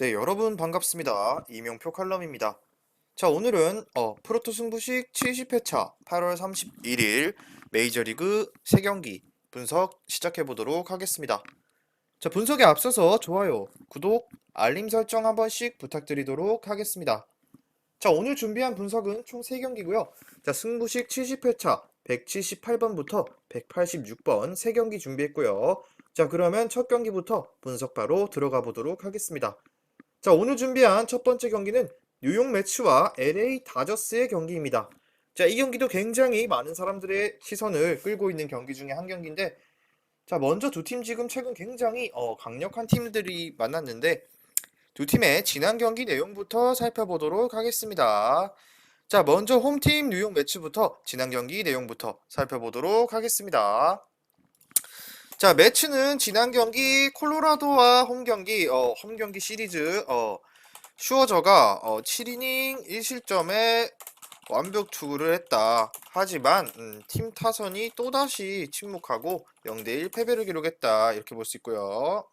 네, 여러분 반갑습니다. 이명표 칼럼입니다. 자, 오늘은 프로토 승부식 70회차 8월 31일 메이저리그 3경기 분석 시작해 보도록 하겠습니다. 자, 분석에 앞서서 좋아요, 구독, 알림 설정 한 번씩 부탁드리도록 하겠습니다. 자, 오늘 준비한 분석은 총 3경기고요. 자, 승부식 70회차 178번부터 186번 3경기 준비했고요. 자, 그러면 첫 경기부터 분석 바로 들어가 보도록 하겠습니다. 자, 오늘 준비한 첫 번째 경기는 뉴욕 매츠와 LA 다저스의 경기입니다. 자, 이 경기도 굉장히 많은 사람들의 시선을 끌고 있는 경기 중에 한 경기인데, 자, 먼저 두 팀 지금 최근 굉장히 강력한 팀들이 만났는데, 두 팀의 지난 경기 내용부터 살펴보도록 하겠습니다. 자, 먼저 홈팀 뉴욕 매츠부터 지난 경기 내용부터 살펴보도록 하겠습니다. 자, 매츠는 지난 경기 콜로라도와 홈 경기 시리즈 슈어저가 7이닝 1실점에 완벽 투구를 했다. 하지만 팀 타선이 또다시 침묵하고 0대1 패배를 기록했다. 이렇게 볼 수 있고요.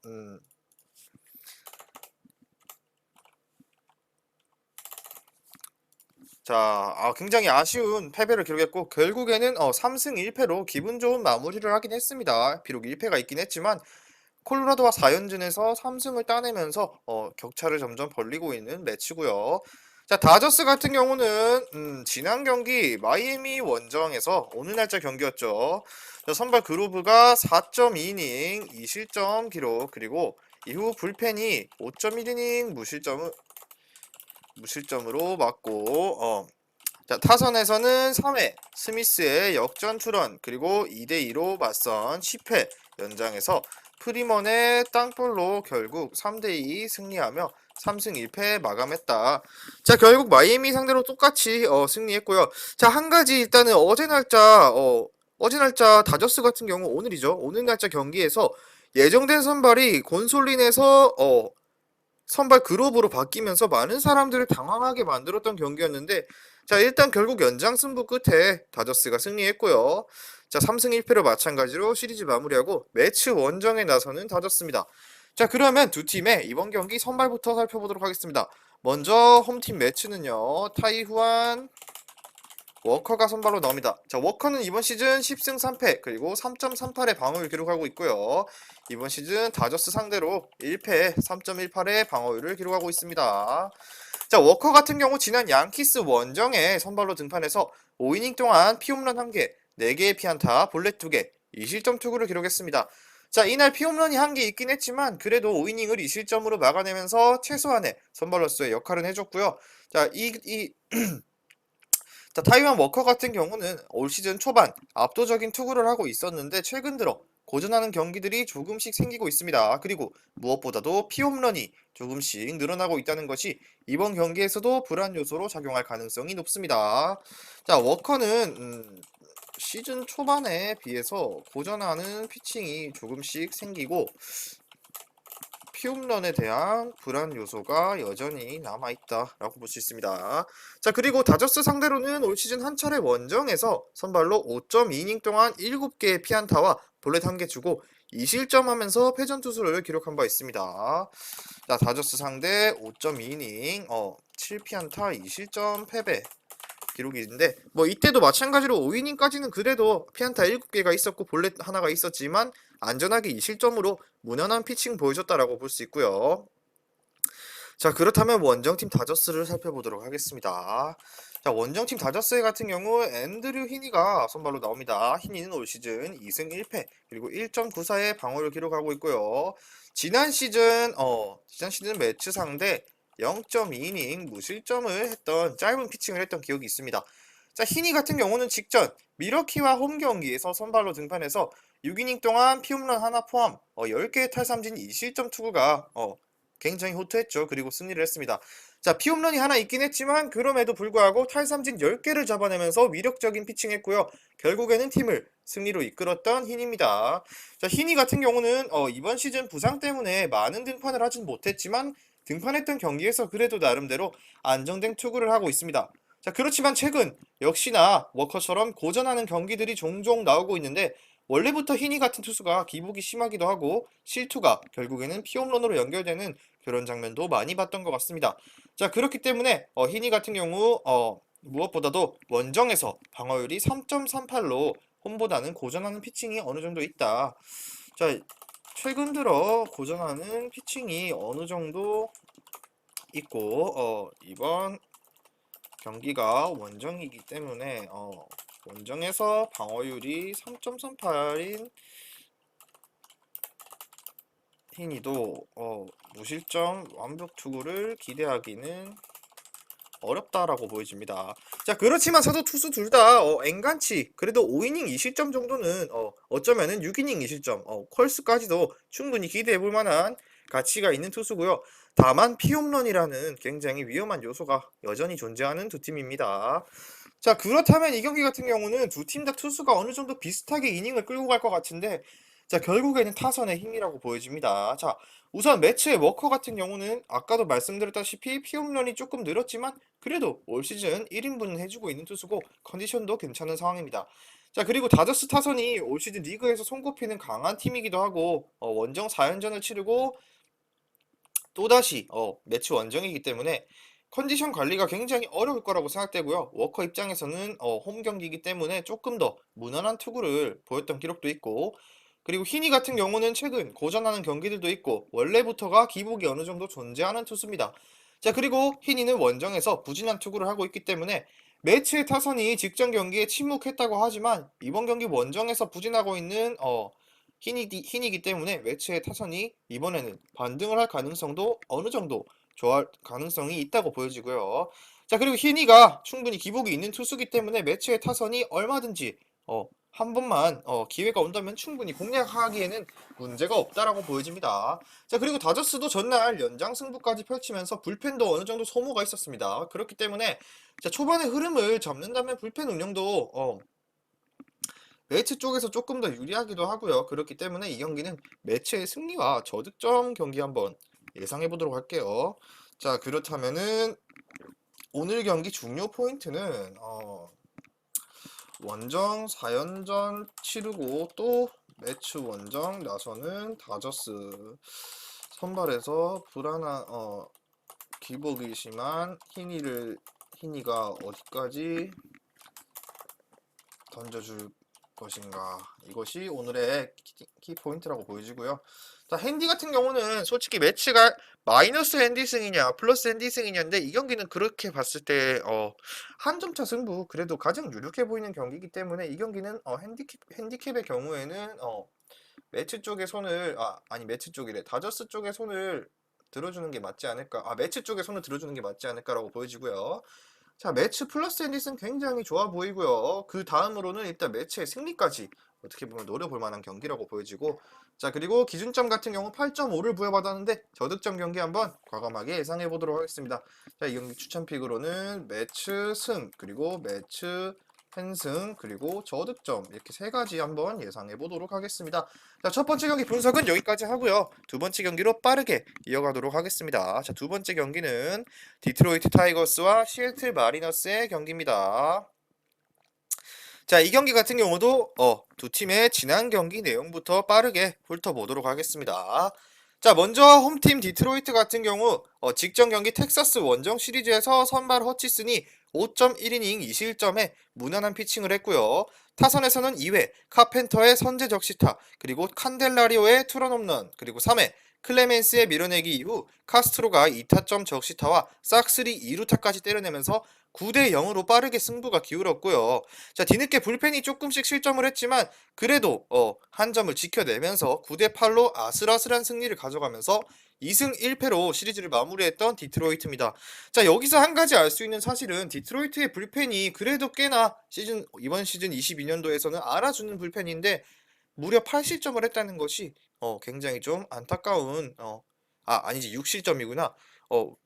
자, 굉장히 아쉬운 패배를 기록했고 결국에는 3승 1패로 기분 좋은 마무리를 하긴 했습니다. 비록 1패가 있긴 했지만 콜로라도와 4연전에서 3승을 따내면서 격차를 점점 벌리고 있는 매치고요. 자, 다저스 같은 경우는 지난 경기 마이애미 원정에서 오늘 날짜 경기였죠. 자, 선발 그루브가 4.2이닝 2실점 기록, 그리고 이후 불펜이 5.1이닝 무실점으로 맞고 자, 타선에서는 3회 스미스의 역전 출원, 그리고 2대2로 맞선 10회 연장에서 프리먼의 땅볼로 결국 3대2 승리하며 3승 1패 마감했다. 자, 결국 마이애미 상대로 똑같이 승리했고요. 자, 한 가지 일단은 어제 날짜 다저스 같은 경우 오늘이죠. 오늘 날짜 경기에서 예정된 선발이 곤솔린에서 선발 그룹으로 바뀌면서 많은 사람들을 당황하게 만들었던 경기였는데, 자, 일단 결국 연장 승부 끝에 다저스가 승리했고요. 자, 3승 1패로 마찬가지로 시리즈 마무리하고 매치 원정에 나서는 다저스입니다. 자, 그러면 두 팀의 이번 경기 선발부터 살펴보도록 하겠습니다. 먼저 홈팀 매치는요, 타이후안 워커가 선발로 나옵니다. 자, 워커는 이번 시즌 10승 3패 그리고 3.38의 방어율을 기록하고 있고요. 이번 시즌 다저스 상대로 1패 3.18의 방어율을 기록하고 있습니다. 자, 워커 같은 경우 지난 양키스 원정에 선발로 등판해서 5이닝 동안 피홈런 1개, 4개의 피안타, 볼넷 2개, 2실점 투구를 기록했습니다. 자, 이날 피홈런이 1개 있긴 했지만 그래도 5이닝을 2실점으로 막아내면서 최소한의 선발로서의 역할은 해줬고요. 자, 자, 타이완 워커 같은 경우는 올 시즌 초반 압도적인 투구를 하고 있었는데 최근 들어 고전하는 경기들이 조금씩 생기고 있습니다. 그리고 무엇보다도 피홈런이 조금씩 늘어나고 있다는 것이 이번 경기에서도 불안 요소로 작용할 가능성이 높습니다. 자, 워커는 시즌 초반에 비해서 고전하는 피칭이 조금씩 생기고 피홈런에 대한 불안 요소가 여전히 남아있다라고 볼 수 있습니다. 자, 그리고 다저스 상대로는 올 시즌 한 차례 원정에서 선발로 5.2이닝 동안 7개의 피안타와 볼넷 1개 주고 2실점하면서 패전 투수를 기록한 바 있습니다. 자, 다저스 상대 5.2이닝 7피안타 2실점 패배 기록이 있는데, 뭐 이때도 마찬가지로 5이닝까지는 그래도 피안타 7개가 있었고 볼넷 하나가 있었지만 안전하게 2실점으로 무난한 피칭 보여줬다라고 볼 수 있고요. 자, 그렇다면 원정팀 다저스를 살펴보도록 하겠습니다. 자, 원정팀 다저스 같은 경우 앤드류 히니가 선발로 나옵니다. 히니는 올 시즌 2승 1패 그리고 1.94의 방어를 기록하고 있고요. 지난 시즌 매치 상대 0.2이닝 무실점을 했던 짧은 피칭을 했던 기억이 있습니다. 자, 히니 같은 경우는 직전 미러키와 홈 경기에서 선발로 등판해서 6이닝 동안 피홈런 하나 포함 10개의 탈삼진 2실점 투구가 굉장히 호투했죠. 그리고 승리를 했습니다. 자, 피홈런이 하나 있긴 했지만 그럼에도 불구하고 탈삼진 10개를 잡아내면서 위력적인 피칭했고요. 결국에는 팀을 승리로 이끌었던 히니입니다. 자, 히니 같은 경우는 이번 시즌 부상 때문에 많은 등판을 하진 못했지만 등판했던 경기에서 그래도 나름대로 안정된 투구를 하고 있습니다. 자, 그렇지만 최근 역시나 워커처럼 고전하는 경기들이 종종 나오고 있는데 원래부터 희니 같은 투수가 기복이 심하기도 하고 실투가 결국에는 피홈런으로 연결되는 그런 장면도 많이 봤던 것 같습니다. 자, 그렇기 때문에 희니 같은 경우 무엇보다도 원정에서 방어율이 3.38로 홈보다는 고전하는 피칭이 어느 정도 있다. 자, 최근 들어 고전하는 피칭이 어느 정도 있고 이번 경기가 원정이기 때문에 원정에서 방어율이 3.38인 희니도 무실점 완벽 투구를 기대하기는 어렵다라고 보여집니다. 자, 그렇지만 사도 투수 둘 다 엔간치 그래도 5이닝 2실점 정도는 어쩌면은 6이닝 2실점 컬스까지도 충분히 기대해 볼 만한 가치가 있는 투수고요. 다만 피홈런이라는 굉장히 위험한 요소가 여전히 존재하는 두 팀입니다. 자, 그렇다면 이 경기 같은 경우는 두 팀 다 투수가 어느 정도 비슷하게 이닝을 끌고 갈 것 같은데, 자, 결국에는 타선의 힘이라고 보여집니다. 자, 우선 매치의 워커 같은 경우는 아까도 말씀드렸다시피 피홈런이 조금 늘었지만 그래도 올 시즌 1인분은 해주고 있는 투수고 컨디션도 괜찮은 상황입니다. 자, 그리고 다저스 타선이 올 시즌 리그에서 손꼽히는 강한 팀이기도 하고 원정 4연전을 치르고 또다시 매치 원정이기 때문에 컨디션 관리가 굉장히 어려울 거라고 생각되고요. 워커 입장에서는 홈 경기이기 때문에 조금 더 무난한 투구를 보였던 기록도 있고, 그리고 희니 같은 경우는 최근 고전하는 경기들도 있고 원래부터가 기복이 어느 정도 존재하는 투수입니다. 자, 그리고 희니는 원정에서 부진한 투구를 하고 있기 때문에 매치의 타선이 직전 경기에 침묵했다고 하지만 이번 경기 원정에서 부진하고 있는 희니기 때문에 매치의 타선이 이번에는 반등을 할 가능성도 어느 정도 좋아할 가능성이 있다고 보여지고요. 자, 그리고 희니가 충분히 기복이 있는 투수기 때문에 매치의 타선이 얼마든지 한 번만 기회가 온다면 충분히 공략하기에는 문제가 없다라고 보여집니다. 자, 그리고 다저스도 전날 연장 승부까지 펼치면서 불펜도 어느 정도 소모가 있었습니다. 그렇기 때문에 자, 초반의 흐름을 잡는다면 불펜 운영도 매치 쪽에서 조금 더 유리하기도 하고요. 그렇기 때문에 이 경기는 매치의 승리와 저득점 경기 한번 예상해 보도록 할게요. 자, 그렇다면은 오늘 경기 중요 포인트는 원정 4연전 치르고 또 매치 원정 나서는 다저스 선발에서 불안한 기복이 심한 희니가 어디까지 던져줄 것인가, 이것이 오늘의 키포인트라고 보여지고요. 자, 핸디 같은 경우는 솔직히 매치가 마이너스 핸디승이냐 플러스 핸디승이냐인데 이 경기는 그렇게 봤을 때 한 점차 승부, 그래도 가장 유력해 보이는 경기이기 때문에 이 경기는 핸디캡의 경우에는 매치 쪽에 손을 아니 매치 쪽이래 다저스 쪽에 손을 들어주는 게 맞지 않을까, 매치 쪽에 손을 들어주는 게 맞지 않을까라고 보여지고요. 자, 매치 플러스 앤디슨 굉장히 좋아 보이고요. 그 다음으로는 일단 매치의 승리까지 어떻게 보면 노려볼 만한 경기라고 보여지고, 자, 그리고 기준점 같은 경우 8.5를 부여받았는데 저득점 경기 한번 과감하게 예상해 보도록 하겠습니다. 자, 이 경기 추천 픽으로는 매치 승, 그리고 매치 팬승, 그리고 저득점 이렇게 세 가지 한번 예상해 보도록 하겠습니다. 자, 첫 번째 경기 분석은 여기까지 하고요. 두 번째 경기로 빠르게 이어가도록 하겠습니다. 자, 두 번째 경기는 디트로이트 타이거스와 시애틀 마리너스의 경기입니다. 자, 이 경기 같은 경우도 두 팀의 지난 경기 내용부터 빠르게 훑어보도록 하겠습니다. 자, 먼저 홈팀 디트로이트 같은 경우 직전 경기 텍사스 원정 시리즈에서 선발 허치슨이 5.1이닝 2실점에 무난한 피칭을 했고요. 타선에서는 2회 카펜터의 선제 적시타, 그리고 칸델라리오의 투런 홈런, 그리고 3회 클레멘스의 밀어내기 이후 카스트로가 2타점 적시타와 싹스리 2루타까지 때려내면서 9대 0으로 빠르게 승부가 기울었고요. 자, 뒤늦게 불펜이 조금씩 실점을 했지만 그래도 한 점을 지켜내면서 9대 8로 아슬아슬한 승리를 가져가면서 2승 1패로 시리즈를 마무리했던 디트로이트입니다. 자, 여기서 한 가지 알 수 있는 사실은 디트로이트의 불펜이 그래도 꽤나 이번 시즌 22년도에서는 알아주는 불펜인데 무려 8실점을 했다는 것이 굉장히 좀 안타까운 아니지 6실점이구나.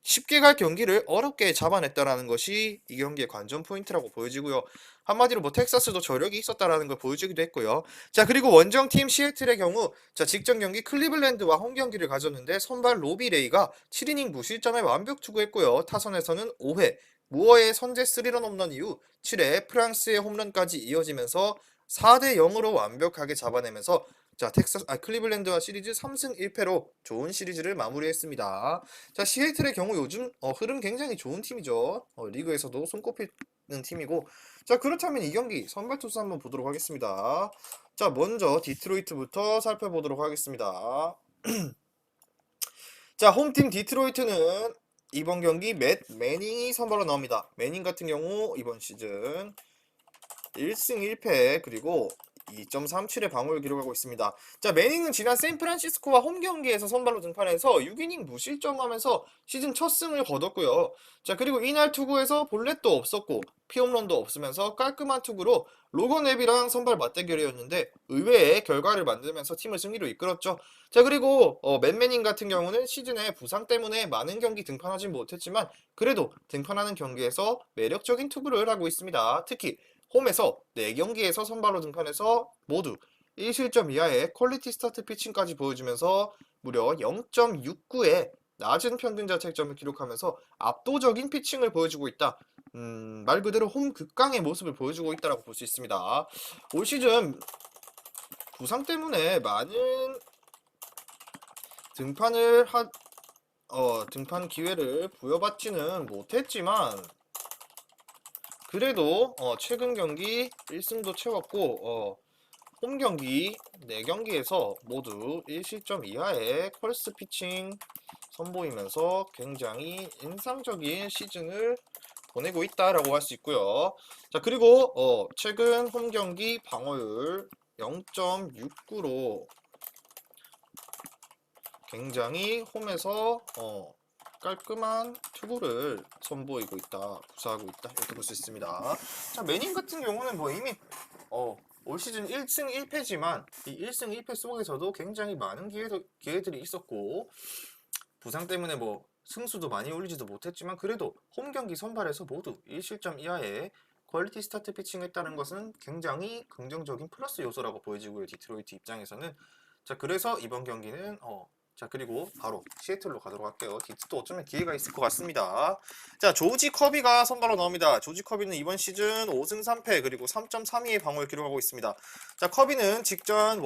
쉽게 갈 경기를 어렵게 잡아냈다라는 것이 이 경기의 관전 포인트라고 보여지고요. 한마디로 뭐 텍사스도 저력이 있었다라는 걸 보여주기도 했고요. 자, 그리고 원정팀 시애틀의 경우 자, 직전 경기 클리블랜드와 홈 경기를 가졌는데 선발 로비 레이가 7이닝 무실점에 완벽 투구했고요. 타선에서는 5회 무어의 선제 3런 홈런 이후 7회 프랑스의 홈런까지 이어지면서 4대 0으로 완벽하게 잡아내면서 자, 클리블랜드와 시리즈 3승 1패로 좋은 시리즈를 마무리했습니다. 자, 시애틀의 경우 요즘 흐름 굉장히 좋은 팀이죠. 리그에서도 손꼽히는 팀이고. 자, 그렇다면 이 경기 선발 투수 한번 보도록 하겠습니다. 자, 먼저 디트로이트부터 살펴보도록 하겠습니다. 자, 홈팀 디트로이트는 이번 경기 맷 매닝이 선발로 나옵니다. 매닝 같은 경우 이번 시즌 1승 1패 그리고 2.37의 방어를 기록하고 있습니다. 자, 매닝은 지난 샌프란시스코와 홈 경기에서 선발로 등판해서 6이닝 무실점하면서 시즌 첫 승을 거뒀고요. 자, 그리고 이날 투구에서 볼넷도 없었고 피홈런도 없으면서 깔끔한 투구로 로건 앱이랑 선발 맞대결이었는데 의외의 결과를 만들면서 팀을 승리로 이끌었죠. 자, 그리고 맷 매닝 같은 경우는 시즌에 부상 때문에 많은 경기 등판하지 못했지만 그래도 등판하는 경기에서 매력적인 투구를 하고 있습니다. 특히 홈에서 4경기에서 선발로 등판해서 모두 1실점 이하의 퀄리티 스타트 피칭까지 보여주면서 무려 0.69의 낮은 평균 자책점을 기록하면서 압도적인 피칭을 보여주고 있다. 말 그대로 홈 극강의 모습을 보여주고 있다고 볼 수 있습니다. 올 시즌 부상 때문에 많은 등판 기회를 부여받지는 못했지만 그래도 최근 경기 1승도 채웠고 홈 경기 4경기에서 모두 1실점 이하의 펄스 피칭 선보이면서 굉장히 인상적인 시즌을 보내고 있다라고 할 수 있고요. 자, 그리고 최근 홈 경기 방어율 0.69로 굉장히 홈에서 깔끔한 투구를 선보이고 있다, 구사하고 있다 이렇게 볼 수 있습니다. 자, 매닝 같은 경우는 뭐 이미 올 시즌 1승 1패지만 이 1승 1패 속에서도 굉장히 많은 기회들이 있었고 부상 때문에 뭐 승수도 많이 올리지도 못했지만 그래도 홈 경기 선발에서 모두 1실점 이하의 퀄리티 스타트 피칭했다는 것은 굉장히 긍정적인 플러스 요소라고 보여지고요. 디트로이트 입장에서는. 자, 그래서 이번 경기는 자, 그리고 바로 시애틀로 가도록 할게요. 디트도 어쩌면 기회가 있을 것 같습니다. 자, 조지 커비가 선발로 나옵니다. 조지 커비는 이번 시즌 5승 3패 그리고 3.32의 방어를 기록하고 있습니다. 자, 커비는 직전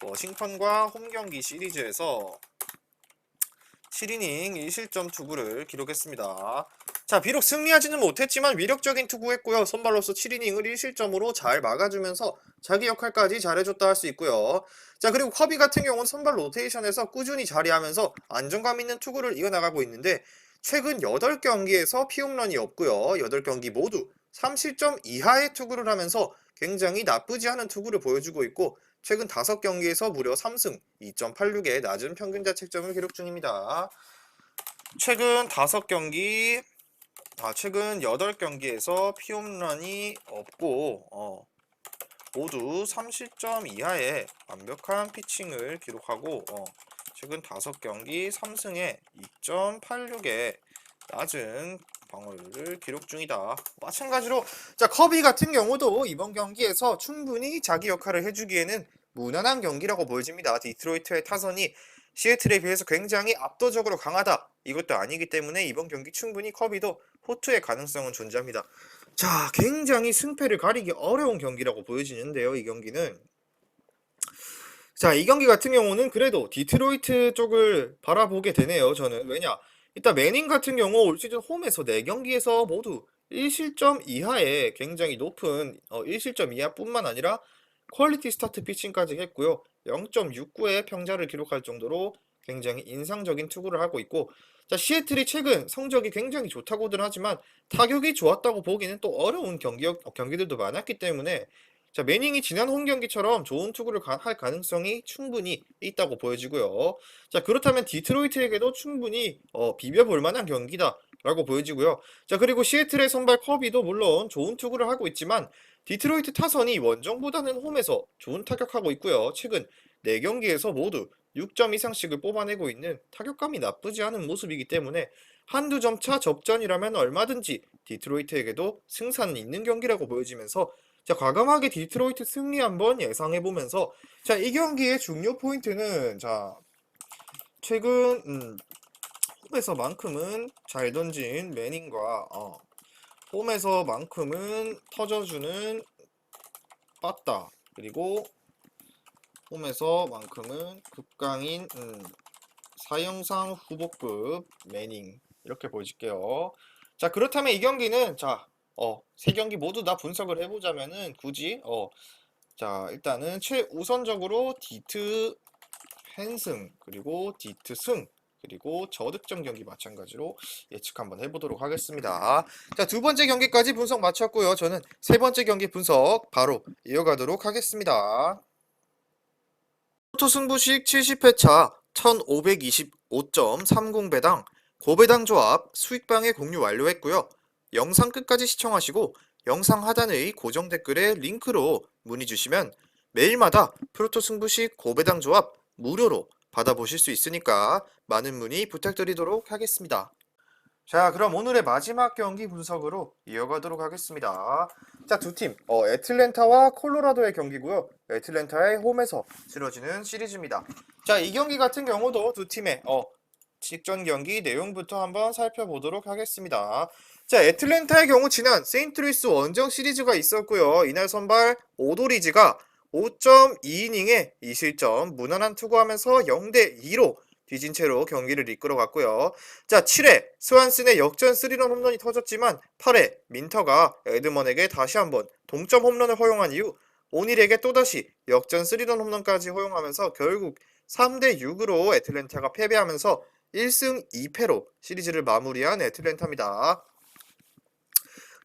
워싱턴과 홈 경기 시리즈에서 7이닝 1실점 투구를 기록했습니다. 자, 비록 승리하지는 못했지만 위력적인 투구했고요. 선발로서 7이닝을 1실점으로 잘 막아주면서 자기 역할까지 잘해줬다 할 수 있고요. 자, 그리고 커비 같은 경우는 선발 로테이션에서 꾸준히 자리하면서 안정감 있는 투구를 이어나가고 있는데 최근 8경기에서 피홈런이 없고요. 8경기 모두 3실점 이하의 투구를 하면서 굉장히 나쁘지 않은 투구를 보여주고 있고 최근 5경기에서 무려 3승 2.86의 낮은 평균 자책점을 기록 중입니다. 최근 8경기에서 피홈런이 없고 모두 3실점 이하의 완벽한 피칭을 기록하고 최근 5경기 3승에 2.86의 낮은 방어율을 기록 중이다. 마찬가지로 자, 커비 같은 경우도 이번 경기에서 충분히 자기 역할을 해주기에는 무난한 경기라고 보여집니다. 디트로이트의 타선이 시애틀에 비해서 굉장히 압도적으로 강하다. 이것도 아니기 때문에 이번 경기 충분히 커비도 호투의 가능성은 존재합니다. 자, 굉장히 승패를 가리기 어려운 경기라고 보여지는데요. 이 경기는 자, 이 경기 같은 경우는 그래도 디트로이트 쪽을 바라보게 되네요. 저는 왜냐 일단 매닝 같은 경우 올 시즌 홈에서 4경기에서 모두 1실점 이하의 굉장히 높은 1실점 이하뿐만 아니라 퀄리티 스타트 피칭까지 했고요. 0.69의 평자를 기록할 정도로 굉장히 인상적인 투구를 하고 있고 자, 시애틀이 최근 성적이 굉장히 좋다고들 하지만 타격이 좋았다고 보기는 또 어려운 경기들도 많았기 때문에 자, 매닝이 지난 홈 경기처럼 좋은 투구를 할 가능성이 충분히 있다고 보여지고요. 자, 그렇다면 디트로이트에게도 충분히 비벼볼 만한 경기다라고 보여지고요. 자, 그리고 시애틀의 선발 커비도 물론 좋은 투구를 하고 있지만 디트로이트 타선이 원정보다는 홈에서 좋은 타격하고 있고요. 최근 4경기에서 모두 6점 이상씩을 뽑아내고 있는 타격감이 나쁘지 않은 모습이기 때문에 한두 점 차 접전이라면 얼마든지 디트로이트에게도 승산 있는 경기라고 보여지면서 자, 과감하게 디트로이트 승리 한번 예상해보면서 자, 이 경기의 중요 포인트는 자, 최근 홈에서만큼은 잘 던진 매닝과 홈에서만큼은 터져주는 빠따, 그리고 홈에서만큼은 극강인 사형상 후보급 매닝, 이렇게 보여줄게요. 자, 그렇다면 이 경기는 세 경기 모두 다 분석을 해보자면은 굳이 자, 일단은 최우선적으로 디트 팬승, 그리고 디트 승, 그리고 저득점 경기 마찬가지로 예측 한번 해보도록 하겠습니다. 자, 두 번째 경기까지 분석 마쳤고요. 저는 세 번째 경기 분석 바로 이어가도록 하겠습니다. 토 승부식 70회차 1525.30배당 고배당 조합 수익방에 공유 완료했고요. 영상 끝까지 시청하시고 영상 하단의 고정 댓글에 링크로 문의 주시면 매일마다 프로토 승부식 고배당 조합 무료로 받아보실 수 있으니까 많은 문의 부탁드리도록 하겠습니다. 자, 그럼 오늘의 마지막 경기 분석으로 이어가도록 하겠습니다. 자, 두 팀, 애틀랜타와 콜로라도의 경기고요. 애틀랜타의 홈에서 치러지는 시리즈입니다. 자, 이 경기 같은 경우도 두 팀의 직전 경기 내용부터 한번 살펴보도록 하겠습니다. 자, 애틀랜타의 경우 지난 세인트루이스 원정 시리즈가 있었고요. 이날 선발 오도리지가 5.2이닝에 2실점, 무난한 투구하면서 0대2로 뒤진 채로 경기를 이끌어갔고요. 자, 7회 스완슨의 역전 3런 홈런이 터졌지만 8회 민터가 에드먼에게 다시 한번 동점 홈런을 허용한 이후 오닐에게 또다시 역전 3런 홈런까지 허용하면서 결국 3대6으로 애틀랜타가 패배하면서 1승 2패로 시리즈를 마무리한 애틀랜타입니다.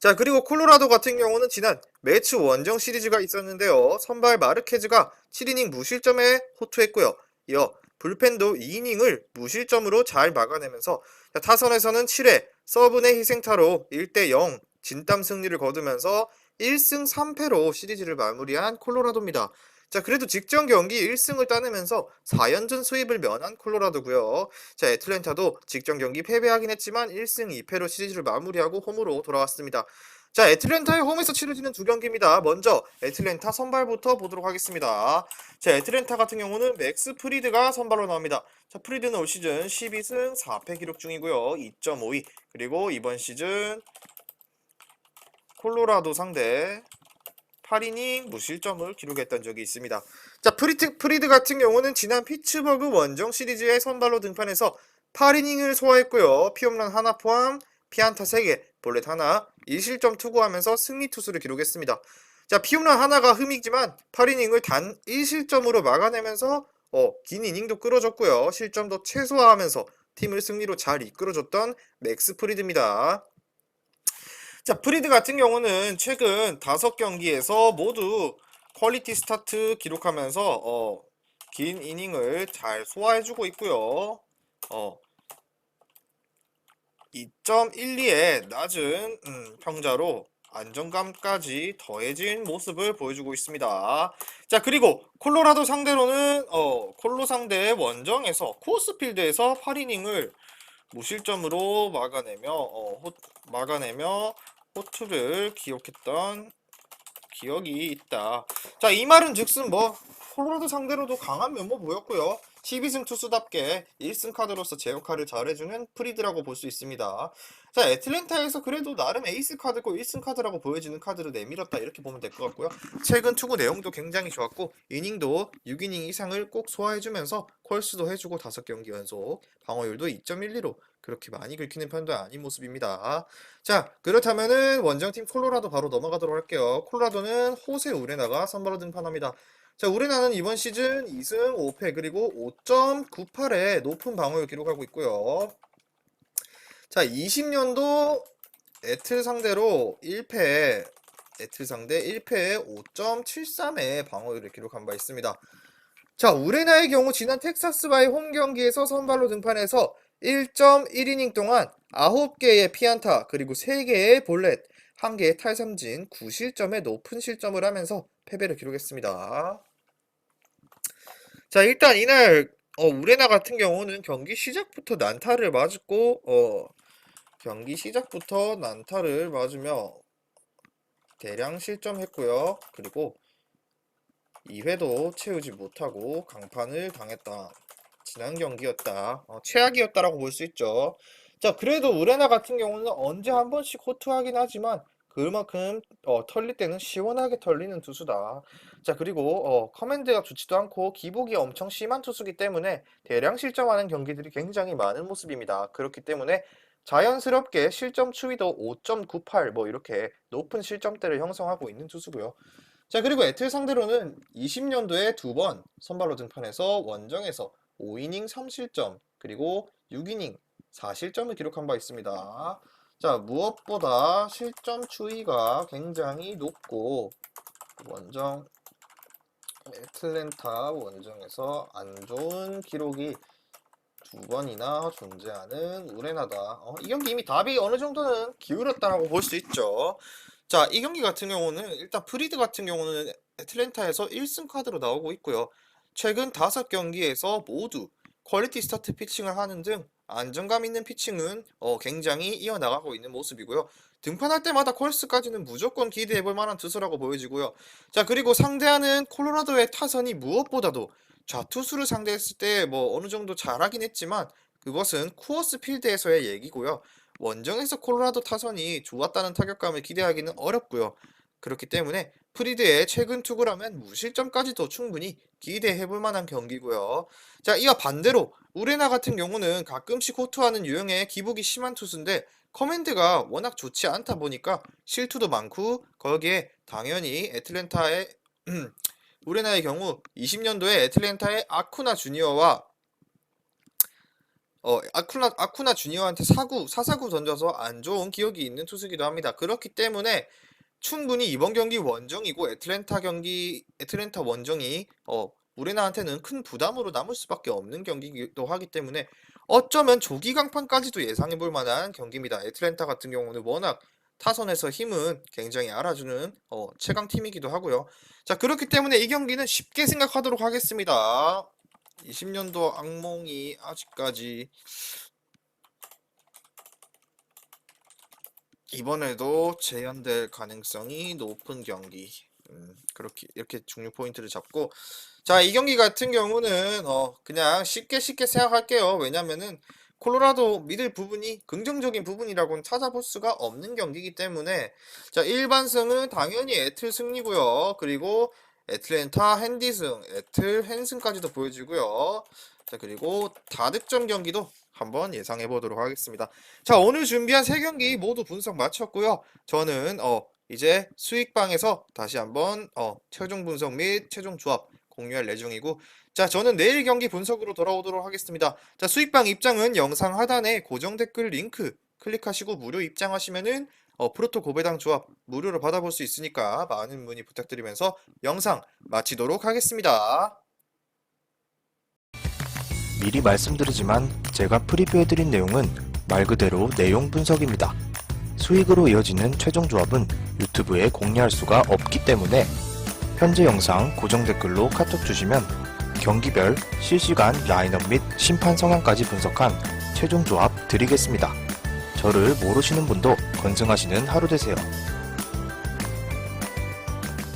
자, 그리고 콜로라도 같은 경우는 지난 매치 원정 시리즈가 있었는데요. 선발 마르케즈가 7이닝 무실점에 호투했고요. 이어 불펜도 2이닝을 무실점으로 잘 막아내면서 타선에서는 7회 서브의 희생타로 1대0 진땀 승리를 거두면서 1승 3패로 시리즈를 마무리한 콜로라도입니다. 자, 그래도 직전 경기 1승을 따내면서 4연전 수입을 면한 콜로라도고요. 자, 애틀랜타도 직전 경기 패배하긴 했지만 1승 2패로 시리즈를 마무리하고 홈으로 돌아왔습니다. 자, 애틀랜타의 홈에서 치러지는 두 경기입니다. 먼저 애틀랜타 선발부터 보도록 하겠습니다. 자, 애틀랜타 같은 경우는 맥스 프리드가 선발로 나옵니다. 자, 프리드는 올 시즌 12승 4패 기록 중이고요. 2.52. 그리고 이번 시즌 콜로라도 상대 8이닝 무실점을 기록했던 적이 있습니다. 자, 프리드 같은 경우는 지난 피츠버그 원정 시리즈에 선발로 등판해서 8이닝을 소화했고요. 피홈런 하나 포함 피안타 3개, 볼넷 하나, 1실점 투구하면서 승리 투수를 기록했습니다. 자, 피홈런 하나가 흠이지만 8이닝을 단 1실점으로 막아내면서 긴 이닝도 끌어줬고요. 실점도 최소화하면서 팀을 승리로 잘 이끌어줬던 맥스 프리드입니다. 자, 프리드 같은 경우는 최근 5경기에서 모두 퀄리티 스타트 기록하면서 긴 이닝을 잘 소화해주고 있고요. 2.12의 낮은 평자로 안정감까지 더해진 모습을 보여주고 있습니다. 자, 그리고 콜로라도 상대로는 콜로 상대 원정에서 코어스필드에서 8이닝을 무실점으로 막아내며 호투를 기록했던 기억이 있다. 자, 이 말은 즉슨 콜로라도 상대로도 강한 면모 보였고요. 12승 투수답게 1승 카드로서 제 역할을 잘해주는 프리드라고 볼 수 있습니다. 자, 애틀랜타에서 그래도 나름 에이스 카드고 1승 카드라고 보여지는 카드를 내밀었다, 이렇게 보면 될 것 같고요. 최근 투구 내용도 굉장히 좋았고 이닝도 6이닝 이상을 꼭 소화해주면서 콜수도 해주고 5경기 연속 방어율도 2.12로 그렇게 많이 긁히는 편도 아닌 모습입니다. 자, 그렇다면은 원정팀 콜로라도 바로 넘어가도록 할게요. 콜로라도는 호세 우레나가 선발로 등판합니다. 자, 우레나는 이번 시즌 2승 5패 그리고 5.98의 높은 방어율 기록하고 있고요. 자, 20년도 애틀 상대로 1패, 애틀 상대 1패에 5.73의 방어율을 기록한 바 있습니다. 자, 우레나의 경우 지난 텍사스와의 홈 경기에서 선발로 등판해서 1.1이닝 동안 9개의 피안타 그리고 3개의 볼넷, 1개의 탈삼진, 9실점의 높은 실점을 하면서 패배를 기록했습니다. 자, 일단 이날 우레나 같은 경우는 경기 시작부터 난타를 맞으며 대량 실점했고요. 그리고 2회도 채우지 못하고 강판을 당했다. 지난 경기였다. 최악이었다라고 볼 수 있죠. 자, 그래도 우레나 같은 경우는 언제 한 번씩 호투하긴 하지만 그만큼 털릴 때는 시원하게 털리는 투수다. 자, 그리고 커맨드가 좋지도 않고 기복이 엄청 심한 투수기 때문에 대량 실점하는 경기들이 굉장히 많은 모습입니다. 그렇기 때문에 자연스럽게 실점 추이도 5.98 뭐 이렇게 높은 실점대를 형성하고 있는 투수고요. 자, 그리고 에틀 상대로는 20년도에 두 번 선발로 등판해서 원정에서 5이닝 3실점 그리고 6이닝 4실점을 기록한 바 있습니다. 자, 무엇보다 실점 추이가 굉장히 높고 원정 애틀랜타 원정에서 안 좋은 기록이 두 번이나 존재하는 우레나다. 이 경기 이미 답이 어느 정도는 기울었다라고 볼 수 있죠. 자, 이 경기 같은 경우는 일단 프리드 같은 경우는 애틀랜타에서 1승 카드로 나오고 있고요. 최근 5경기에서 모두 퀄리티 스타트 피칭을 하는 등 안정감 있는 피칭은 굉장히 이어나가고 있는 모습이고요. 등판할 때마다 콜스까지는 무조건 기대해볼 만한 투수라고 보여지고요. 자, 그리고 상대하는 콜로라도의 타선이 무엇보다도 좌투수를 상대했을 때 뭐 어느 정도 잘하긴 했지만 그것은 쿠어스 필드에서의 얘기고요. 원정에서 콜로라도 타선이 좋았다는 타격감을 기대하기는 어렵고요. 그렇기 때문에 프리드의 최근 투구라면 무실점까지도 충분히 기대해볼 만한 경기고요. 자, 이와 반대로 우레나 같은 경우는 가끔씩 호투하는 유형의 기복이 심한 투수인데 커맨드가 워낙 좋지 않다 보니까 실투도 많고 거기에 당연히 애틀랜타의 우레나의 경우 20년도에 애틀랜타의 아쿠나 주니어와 아쿠나 주니어한테 사사구 던져서 안 좋은 기억이 있는 투수기도 합니다. 그렇기 때문에 충분히 이번 경기 원정이고 애틀랜타 원정이 우레나한테는 큰 부담으로 남을 수밖에 없는 경기이기도 하기 때문에 어쩌면 조기 강판까지도 예상해볼 만한 경기입니다. 애틀랜타 같은 경우는 워낙 타선에서 힘은 굉장히 알아주는 최강 팀이기도 하고요. 자, 그렇기 때문에 이 경기는 쉽게 생각하도록 하겠습니다. 20년도 악몽이 아직까지 이번에도 재현될 가능성이 높은 경기. 그렇게 이렇게 중요 포인트를 잡고 자, 이 경기 같은 경우는 그냥 쉽게 생각할게요. 왜냐면은 콜로라도 믿을 부분이 긍정적인 부분이라고는 찾아볼 수가 없는 경기이기 때문에 자, 일반승은 당연히 애틀 승리고요. 그리고 애틀랜타 핸디승, 애틀 핸승까지도 보여지고요. 자, 그리고 다득점 경기도 한번 예상해 보도록 하겠습니다. 자, 오늘 준비한 3경기 모두 분석 마쳤고요. 저는 이제 수익방에서 다시 한번 최종 분석 및 최종 조합 공유할 예정이고 자, 저는 내일 경기 분석으로 돌아오도록 하겠습니다. 자, 수익방 입장은 영상 하단에 고정 댓글 링크 클릭하시고 무료 입장하시면은 프로토 고배당 조합 무료로 받아볼 수 있으니까 많은 문의 부탁드리면서 영상 마치도록 하겠습니다. 미리 말씀드리지만 제가 프리뷰해드린 내용은 말 그대로 내용 분석입니다. 수익으로 이어지는 최종 조합은 유튜브에 공개할 수가 없기 때문에 현재 영상 고정 댓글로 카톡 주시면 경기별 실시간 라인업 및 심판 성향까지 분석한 최종 조합 드리겠습니다. 저를 모르시는 분도 건승하시는 하루 되세요.